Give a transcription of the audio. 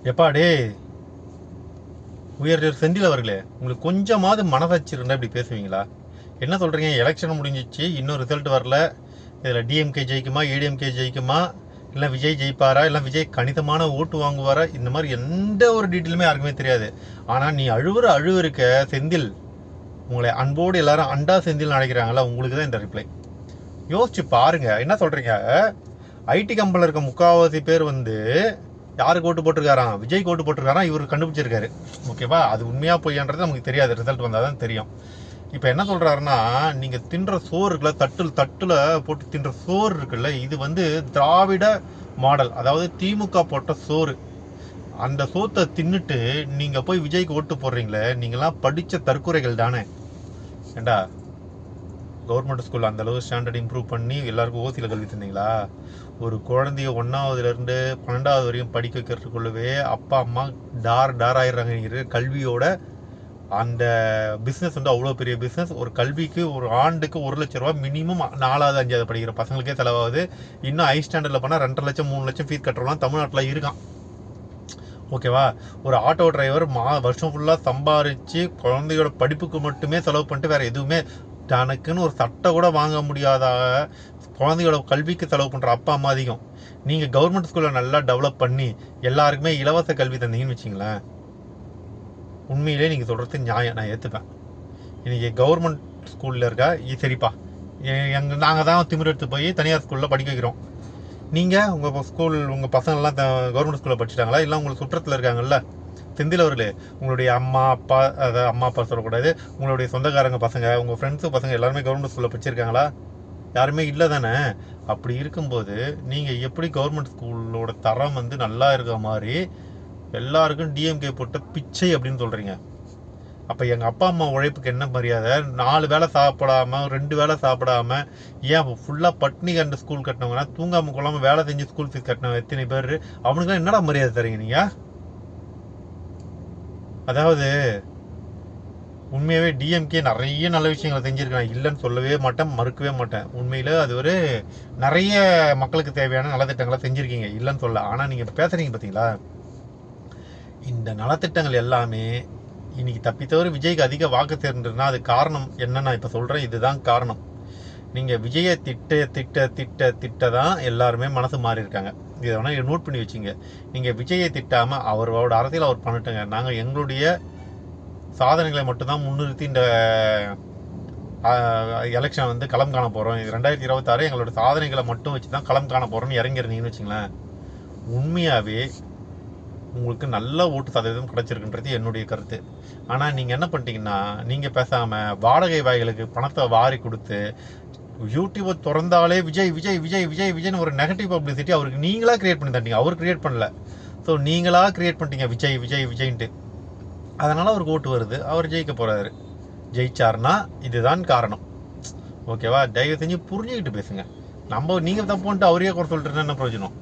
எப்பா டே உயர் செந்தில் அவர்களே, உங்களுக்கு கொஞ்சமாவது மனசாட்சி இருந்தால் இப்படி பேசுவீங்களா? என்ன சொல்கிறீங்க? எலெக்ஷன் முடிஞ்சிச்சு, இன்னும் ரிசல்ட் வரல. இதில் டிஎம்கே ஜெயிக்குமா, ஏடிஎம்கே ஜெயிக்குமா, இல்லை விஜய் ஜெயிப்பாரா, இல்லை விஜய் கணிதமான ஓட்டு வாங்குவாரா, இந்த மாதிரி எந்த ஒரு டீட்டெயிலுமே யாருக்குமே தெரியாது. ஆனால் நீ அழுவிருக்க செந்தில், உங்களை அன்போடு எல்லாரும் அண்டா செந்தில் நினைக்கிறாங்களா, உங்களுக்கு தான் இந்த ரிப்ளை. யோசிச்சு பாருங்க. என்ன சொல்கிறீங்க? ஐடி கம்பெனியில் இருக்க முக்கால்வாசி பேர் யாருக்கு ஓட்டு போட்டிருக்காராம்? விஜய்க்கு ஓட்டு போட்டிருக்காராம். இவர் கண்டுபிடிச்சிருக்காரு. ஓகேவா? அது உண்மையாக பொய்யான்றது நமக்கு தெரியாது, ரிசல்ட் வந்தால் தான் தெரியும். இப்போ என்ன சொல்கிறாருன்னா, நீங்கள் தின்ற சோறு இருக்குல்ல, தட்டில் போட்டு தின்ற சோறு இருக்குல்ல, இது திராவிட மாடல், அதாவது திமுக போட்ட சோறு. அந்த சோத்தை தின்னுட்டு நீங்கள் போய் விஜய்க்கு ஓட்டு போடுறீங்களே, நீங்களாம் படித்த தற்கொலைகள் தானே. ஏண்டா, கவர்மெண்ட் ஸ்கூலில் அந்தளவு ஸ்டாண்டர்ட் இம்ப்ரூவ் பண்ணி எல்லாருக்கும் ஓசியில் கல்வி தந்தீங்களா? ஒரு குழந்தைய 1ஆவதுலேருந்து 12ஆவது வரையும் படிக்க வைக்கிறதுக்குள்ளவே அப்பா அம்மா டார் ஆயிடுறாங்க. கல்வியோட அந்த பிஸ்னஸ் அவ்வளோ பெரிய பிஸ்னஸ். ஒரு கல்விக்கு ஒரு ஆண்டுக்கு 1 லட்ச ரூபா மினிமம் 4ஆவது 5ஆவது படிக்கிற பசங்களுக்கே செலவாகுது. இன்னும் ஹை ஸ்டாண்டர்டில் பண்ணால் 2.5 லட்சம் 3 லட்சம் ஃபீஸ் கட்டுறலாம் தமிழ்நாட்டில் இருக்கான். ஓகேவா? ஒரு ஆட்டோ டிரைவர் வருஷம் ஃபுல்லாக சம்பாரித்து குழந்தையோட படிப்புக்கு மட்டுமே செலவு பண்ணிட்டு வேறு எதுவுமே தனக்குன்னு ஒரு சட்டை கூட வாங்க முடியாத குழந்தையோட கல்விக்கு செலவு பண்ணுற அப்பா அம்மா அதிகம். நீங்கள் கவர்மெண்ட் ஸ்கூலில் நல்லா டெவலப் பண்ணி எல்லாருக்குமே இலவச கல்வி தந்தீங்கன்னு வச்சிங்களேன், உண்மையிலே நீங்கள் சொல்கிறது நியாயம், நான் ஏற்றுப்பேன். இன்றைக்கி கவர்மெண்ட் ஸ்கூலில் இருக்கா சரிப்பா, நாங்கள் தான் திமிர் எடுத்து போய் தனியார் ஸ்கூலில் படிக்க வைக்கிறோம். நீங்கள் உங்கள் பசங்கள்லாம் கவர்மெண்ட் ஸ்கூலில் படிச்சுட்டாங்களா? இல்லை உங்களுக்கு சுற்றத்தில் இருக்காங்கல்ல செந்தில் அவர்களே, உங்களுடைய அம்மா அப்பா சொல்லக்கூடாது, உங்களுடைய சொந்தக்காரங்க பசங்க, உங்கள் ஃப்ரெண்ட்ஸு பசங்க எல்லாருமே கவர்மெண்ட் ஸ்கூலில் படிச்சிருக்காங்களா? யாருமே இல்லை தானே. அப்படி இருக்கும்போது நீங்கள் எப்படி கவர்மெண்ட் ஸ்கூலோட தரம் நல்லா இருக்க மாதிரி எல்லாருக்கும் டிஎம்கே போட்ட பிச்சை அப்படின்னு சொல்கிறீங்க? அப்போ எங்கள் அப்பா அம்மா உழைப்புக்கு என்ன மரியாதை? 4 வேளை சாப்பிடாம 2 வேளை சாப்பிடாம ஏன் ஃபுல்லாக பட்னி கண்டு ஸ்கூல் கட்டினவங்கன்னா, தூங்காமல் கொள்ளாமல் வேலை செஞ்சு ஸ்கூல் ஃபீஸ் கட்டினவங்க எத்தனை பேர்? அவனுக்குலாம் என்னடா மரியாதை தரீங்க நீங்கள்? அதாவது உண்மையாகவே டிஎம்கே நிறைய நல்ல விஷயங்களை செஞ்சுருக்காங்க, இல்லைன்னு சொல்லவே மாட்டேன், மறுக்கவே மாட்டேன். உண்மையில் அது நிறைய மக்களுக்கு தேவையான நலத்திட்டங்களை செஞ்சுருக்கீங்க, இல்லைன்னு சொல்ல. ஆனால் நீங்கள் பேசுகிறீங்க பார்த்தீங்களா, இந்த நலத்திட்டங்கள் எல்லாமே இன்னைக்கு தப்பித்தவரை விஜய்க்கு அதிக வாக்கு சேர்ந்துருந்தா அது காரணம் என்ன நான் இப்போ சொல்கிறேன். இதுதான் காரணம். நீங்கள் விஜயை திட்ட தான் எல்லாருமே மனசு மாறி இருக்காங்க. இதை வேணால் நோட் பண்ணி வச்சுங்க. நீங்கள் விஜயை திட்டாமல் அவரோட அரசியல் அவர் பண்ணிட்டுங்க. நாங்கள் எங்களுடைய சாதனைகளை மட்டும்தான் முன்னிறுத்தி இந்த எலெக்ஷன் களம் காண போகிறோம். 2026 எங்களோட சாதனைகளை மட்டும் வச்சு தான் களம் காண போகிறோம்னு இறங்கிருந்தீங்கன்னு வச்சுங்களேன், உண்மையாகவே உங்களுக்கு நல்ல ஓட்டு சதவீதம் கிடச்சிருக்குன்றது என்னுடைய கருத்து. ஆனால் நீங்கள் என்ன பண்ணிட்டீங்கன்னா, நீங்கள் பேசாமல் வாடகை வாய்களுக்கு பணத்தை வாரி கொடுத்து யூடியூப்பை திறந்தாலே விஜய் விஜய் விஜய் விஜய் விஜய்னு ஒரு நெகட்டிவ் பப்ளிசிட்டி அவருக்கு நீங்களாக க்ரியேட் பண்ணி தந்தீங்க. அவர் க்ரியேட் பண்ணல. ஸோ நீங்களாக க்ரியேட் பண்ணிட்டீங்க விஜய் விஜய் விஜய்ன்ட்டு. அதனால் அவருக்கு ஓட்டு வருது, அவர் ஜெயிக்க போகிறாரு. ஜெயிச்சார்னா இதுதான் காரணம். ஓகேவா? தயவு செஞ்சு புரிஞ்சுக்கிட்டு பேசுங்க. நீங்கள் தப்புன்ட்டு அவரே குறை சொல்லிட்டு என்ன பிரயோஜனம்?